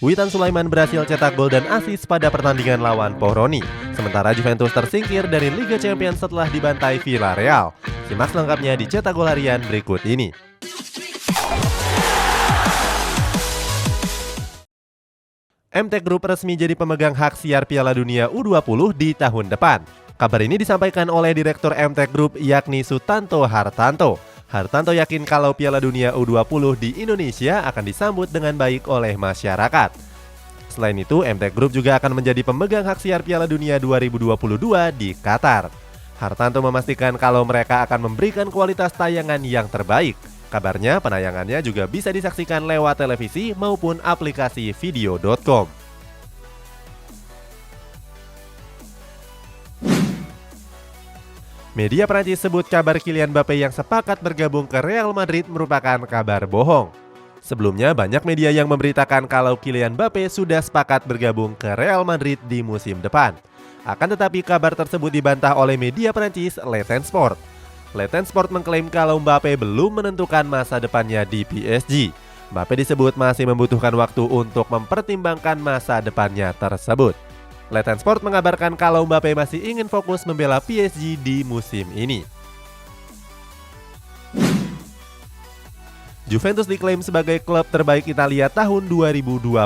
Witan Sulaiman berhasil cetak gol dan assist pada pertandingan lawan Poroni. Sementara Juventus tersingkir dari Liga Champions setelah dibantai Villarreal. Simak lengkapnya di Cetak Gol Harian berikut ini. MTek Group resmi jadi pemegang hak siar Piala Dunia U20 di tahun depan. Kabar ini disampaikan oleh Direktur MTek Group yakni Sutanto Hartanto. Hartanto yakin kalau Piala Dunia U20 di Indonesia akan disambut dengan baik oleh masyarakat. Selain itu, MTek Group juga akan menjadi pemegang hak siar Piala Dunia 2022 di Qatar. Hartanto memastikan kalau mereka akan memberikan kualitas tayangan yang terbaik. Kabarnya penayangannya juga bisa disaksikan lewat televisi maupun aplikasi video.com. Media Prancis sebut kabar Kylian Mbappe yang sepakat bergabung ke Real Madrid merupakan kabar bohong. Sebelumnya banyak media yang memberitakan kalau Kylian Mbappe sudah sepakat bergabung ke Real Madrid di musim depan. Akan tetapi kabar tersebut dibantah oleh media Prancis Le Temps Sport. Le Temps Sport mengklaim kalau Mbappe belum menentukan masa depannya di PSG. Mbappe disebut masih membutuhkan waktu untuk mempertimbangkan masa depannya tersebut. Le Temps Sport mengabarkan kalau Mbappe masih ingin fokus membela PSG di musim ini. Juventus diklaim sebagai klub terbaik Italia tahun 2022.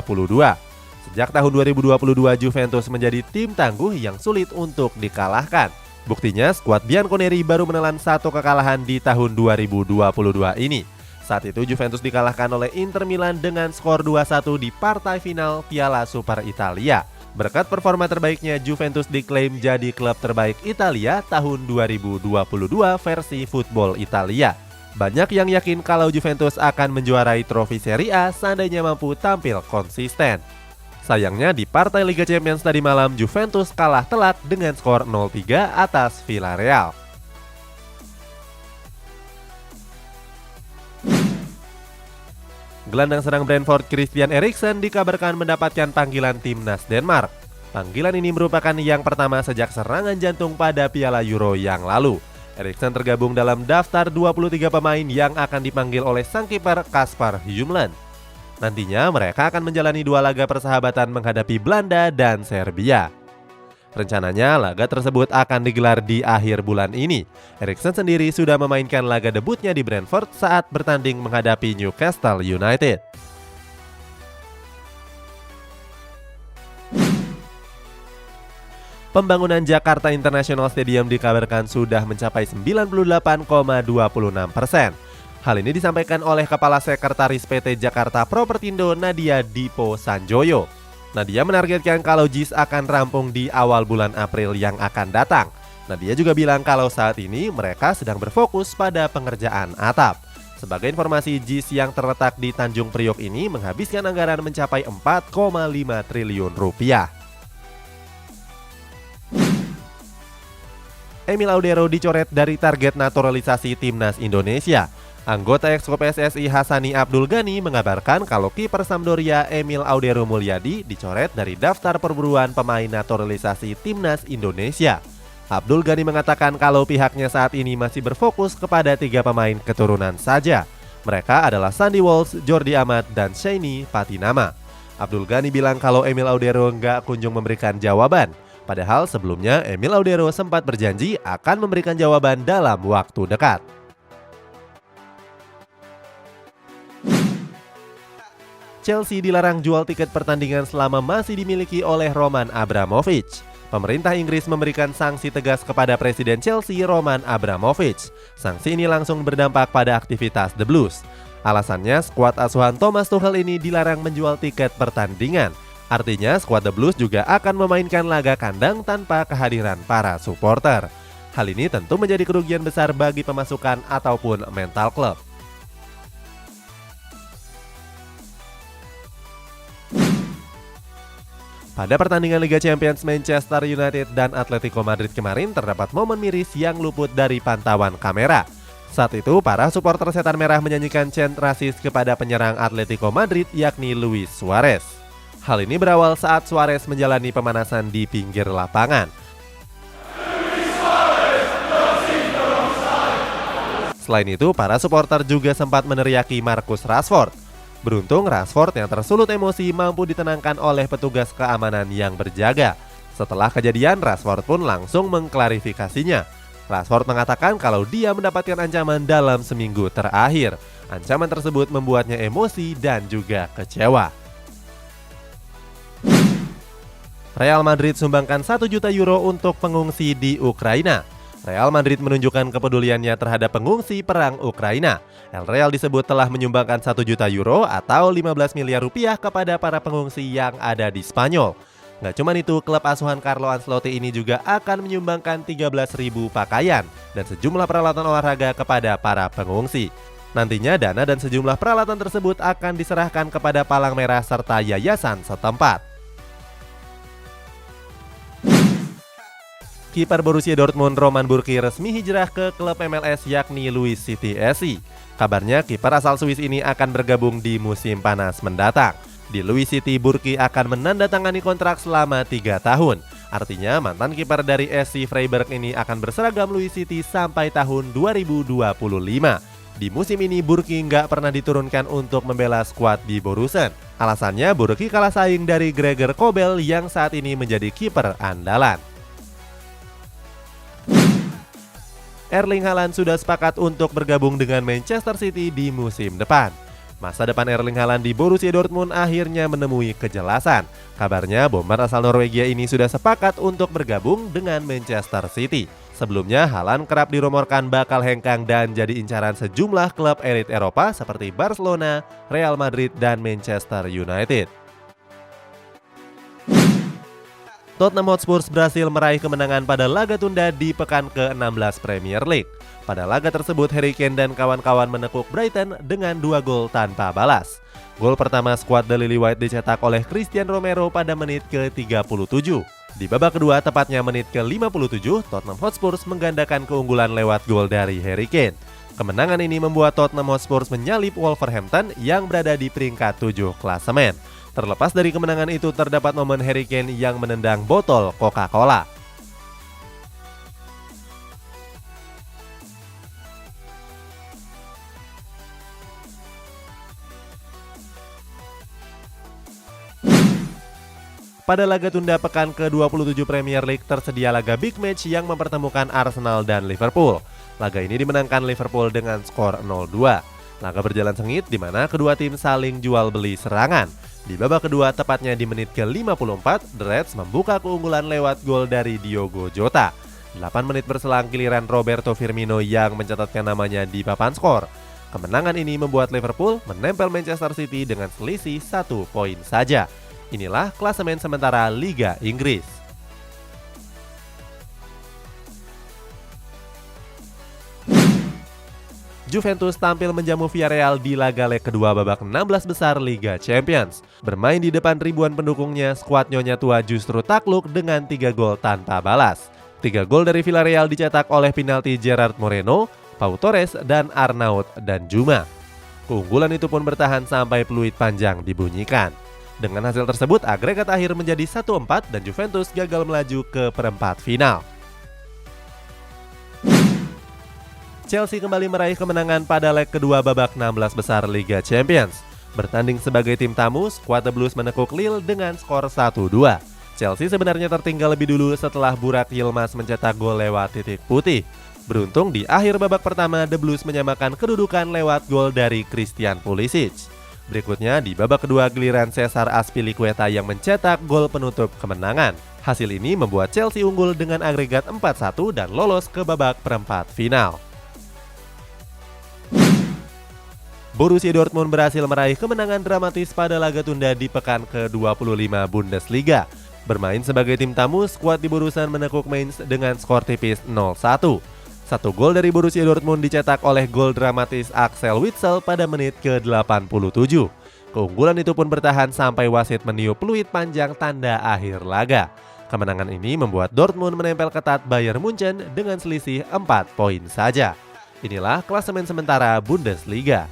Sejak tahun 2022, Juventus menjadi tim tangguh yang sulit untuk dikalahkan. Buktinya, skuad Bianconeri baru menelan satu kekalahan di tahun 2022 ini. Saat itu Juventus dikalahkan oleh Inter Milan dengan skor 2-1 di partai final Piala Super Italia. Berkat performa terbaiknya, Juventus diklaim jadi klub terbaik Italia tahun 2022 versi Football Italia. Banyak yang yakin kalau Juventus akan menjuarai trofi Serie A seandainya mampu tampil konsisten. Sayangnya di partai Liga Champions tadi malam Juventus kalah telak dengan skor 0-3 atas Villarreal. Gelandang serang Brentford Christian Eriksen dikabarkan mendapatkan panggilan timnas Denmark. Panggilan ini merupakan yang pertama sejak serangan jantung pada Piala Euro yang lalu. Eriksen tergabung dalam daftar 23 pemain yang akan dipanggil oleh sang kiper Kasper Hjulmand. Nantinya mereka akan menjalani 2 laga persahabatan menghadapi Belanda dan Serbia. Rencananya laga tersebut akan digelar di akhir bulan ini. Eriksen sendiri sudah memainkan laga debutnya di Brentford saat bertanding menghadapi Newcastle United. Pembangunan Jakarta International Stadium dikabarkan sudah mencapai 98,26%. Hal ini disampaikan oleh Kepala Sekretaris PT Jakarta Propertindo Nadia Dipo Sanjoyo. Nadia menargetkan kalau JIS akan rampung di awal bulan April yang akan datang. Nadia juga bilang kalau saat ini mereka sedang berfokus pada pengerjaan atap. Sebagai informasi, JIS yang terletak di Tanjung Priok ini menghabiskan anggaran mencapai 4,5 triliun rupiah. Emil Audero dicoret dari target naturalisasi timnas Indonesia. Anggota Exco PSSI Hasani Abdul Ghani mengabarkan kalau kiper Sampdoria Emil Audero Mulyadi dicoret dari daftar perburuan pemain naturalisasi timnas Indonesia. Abdul Ghani mengatakan kalau pihaknya saat ini masih berfokus kepada 3 pemain keturunan saja. Mereka adalah Sandy Walsh, Jordi Amat, dan Sheini Patinama. Abdul Ghani bilang kalau Emil Audero nggak kunjung memberikan jawaban. Padahal sebelumnya Emil Audero sempat berjanji akan memberikan jawaban dalam waktu dekat. Chelsea dilarang jual tiket pertandingan selama masih dimiliki oleh Roman Abramovich. Pemerintah Inggris memberikan sanksi tegas kepada Presiden Chelsea Roman Abramovich. Sanksi ini langsung berdampak pada aktivitas The Blues. Alasannya, skuad asuhan Thomas Tuchel ini dilarang menjual tiket pertandingan. Artinya, skuad The Blues juga akan memainkan laga kandang tanpa kehadiran para supporter. Hal ini tentu menjadi kerugian besar bagi pemasukan ataupun mental klub. Pada pertandingan Liga Champions Manchester United dan Atletico Madrid kemarin terdapat momen miris yang luput dari pantauan kamera. Saat itu para supporter Setan Merah menyanyikan chant rasis kepada penyerang Atletico Madrid yakni Luis Suarez. Hal ini berawal saat Suarez menjalani pemanasan di pinggir lapangan. Selain itu, para supporter juga sempat meneriaki Marcus Rashford. Beruntung Rashford yang tersulut emosi mampu ditenangkan oleh petugas keamanan yang berjaga. Setelah kejadian, Rashford pun langsung mengklarifikasinya. Rashford mengatakan kalau dia mendapatkan ancaman dalam seminggu terakhir. Ancaman tersebut membuatnya emosi dan juga kecewa. Real Madrid sumbangkan 1 juta euro untuk pengungsi di Ukraina. Real Madrid menunjukkan kepeduliannya terhadap pengungsi perang Ukraina. El Real disebut telah menyumbangkan 1 juta euro atau 15 miliar rupiah kepada para pengungsi yang ada di Spanyol. Nggak cuma itu, klub asuhan Carlo Ancelotti ini juga akan menyumbangkan 13.000 pakaian dan sejumlah peralatan olahraga kepada para pengungsi. Nantinya dana dan sejumlah peralatan tersebut akan diserahkan kepada Palang Merah serta yayasan setempat. Kiper Borussia Dortmund Roman Bürki resmi hijrah ke klub MLS yakni Louis City SC. Kabarnya kiper asal Swiss ini akan bergabung di musim panas mendatang. Di Louis City, Bürki akan menandatangani kontrak selama 3 tahun. Artinya mantan kiper dari SC Freiburg ini akan berseragam Louis City sampai tahun 2025. Di musim ini Bürki nggak pernah diturunkan untuk membela skuad di Borussen. Alasannya Bürki kalah saing dari Gregor Kobel yang saat ini menjadi kiper andalan. Erling Haaland sudah sepakat untuk bergabung dengan Manchester City di musim depan. Masa depan Erling Haaland di Borussia Dortmund akhirnya menemui kejelasan. Kabarnya bomber asal Norwegia ini sudah sepakat untuk bergabung dengan Manchester City. Sebelumnya Haaland kerap dirumorkan bakal hengkang dan jadi incaran sejumlah klub elit Eropa seperti Barcelona, Real Madrid, dan Manchester United. Tottenham Hotspur berhasil meraih kemenangan pada laga tunda di pekan ke-16 Premier League. Pada laga tersebut, Harry Kane dan kawan-kawan menekuk Brighton dengan 2 gol tanpa balas. Gol pertama skuad The Lily White dicetak oleh Christian Romero pada menit ke-37. Di babak kedua, tepatnya menit ke-57, Tottenham Hotspur menggandakan keunggulan lewat gol dari Harry Kane. Kemenangan ini membuat Tottenham Hotspur menyalip Wolverhampton yang berada di peringkat 7 klasemen. Terlepas dari kemenangan itu, terdapat momen Harry Kane yang menendang botol Coca-Cola. Pada laga tunda pekan ke-27 Premier League tersedia laga big match yang mempertemukan Arsenal dan Liverpool. Laga ini dimenangkan Liverpool dengan skor 0-2. Laga berjalan sengit di mana kedua tim saling jual beli serangan. Di babak kedua, tepatnya di menit ke-54, The Reds membuka keunggulan lewat gol dari Diogo Jota. 8 menit berselang giliran Roberto Firmino yang mencatatkan namanya di papan skor. Kemenangan ini membuat Liverpool menempel Manchester City dengan selisih 1 poin saja. Inilah klasemen sementara Liga Inggris. Juventus tampil menjamu Villarreal di laga leg kedua babak 16 besar Liga Champions. Bermain di depan ribuan pendukungnya, skuad Nyonya Tua justru takluk dengan 3 gol tanpa balas. 3 gol dari Villarreal dicetak oleh penalti Gerard Moreno, Pau Torres, dan Arnaud Danjuma. Keunggulan itu pun bertahan sampai peluit panjang dibunyikan. Dengan hasil tersebut, agregat akhir menjadi 1-4 dan Juventus gagal melaju ke perempat final. Chelsea kembali meraih kemenangan pada leg kedua babak 16 besar Liga Champions. Bertanding sebagai tim tamu, skuad The Blues menekuk Lille dengan skor 1-2. Chelsea sebenarnya tertinggal lebih dulu setelah Burak Yilmaz mencetak gol lewat titik putih. Beruntung di akhir babak pertama, The Blues menyamakan kedudukan lewat gol dari Christian Pulisic. Berikutnya di babak kedua, giliran Cesar Azpilicueta yang mencetak gol penutup kemenangan. Hasil ini membuat Chelsea unggul dengan agregat 4-1 dan lolos ke babak perempat final. Borussia Dortmund berhasil meraih kemenangan dramatis pada laga tunda di pekan ke-25 Bundesliga. Bermain sebagai tim tamu, skuad di Borussen menekuk Mainz dengan skor tipis 0-1. 1 gol dari Borussia Dortmund dicetak oleh gol dramatis Axel Witsel pada menit ke-87. Keunggulan itu pun bertahan sampai wasit meniup peluit panjang tanda akhir laga. Kemenangan ini membuat Dortmund menempel ketat Bayern Munchen dengan selisih 4 poin saja. Inilah klasemen sementara Bundesliga.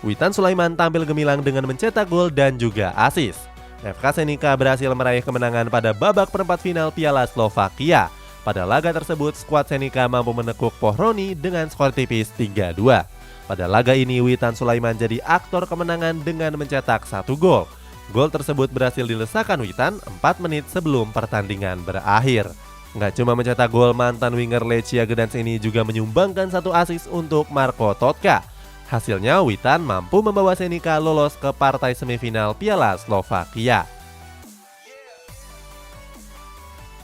Witan Sulaiman tampil gemilang dengan mencetak gol dan juga assist. FK Senica berhasil meraih kemenangan pada babak perempat final Piala Slovakia. Pada laga tersebut, skuad Senika mampu menekuk Pohroni dengan skor tipis 3-2. Pada laga ini, Witan Sulaiman jadi aktor kemenangan dengan mencetak 1 gol. Gol tersebut berhasil dilesakan Witan 4 menit sebelum pertandingan berakhir. Nggak cuma mencetak gol, mantan winger Lechia Gdansk ini juga menyumbangkan 1 assist untuk Marko Totka. Hasilnya, Witan mampu membawa Senika lolos ke partai semifinal Piala Slovakia.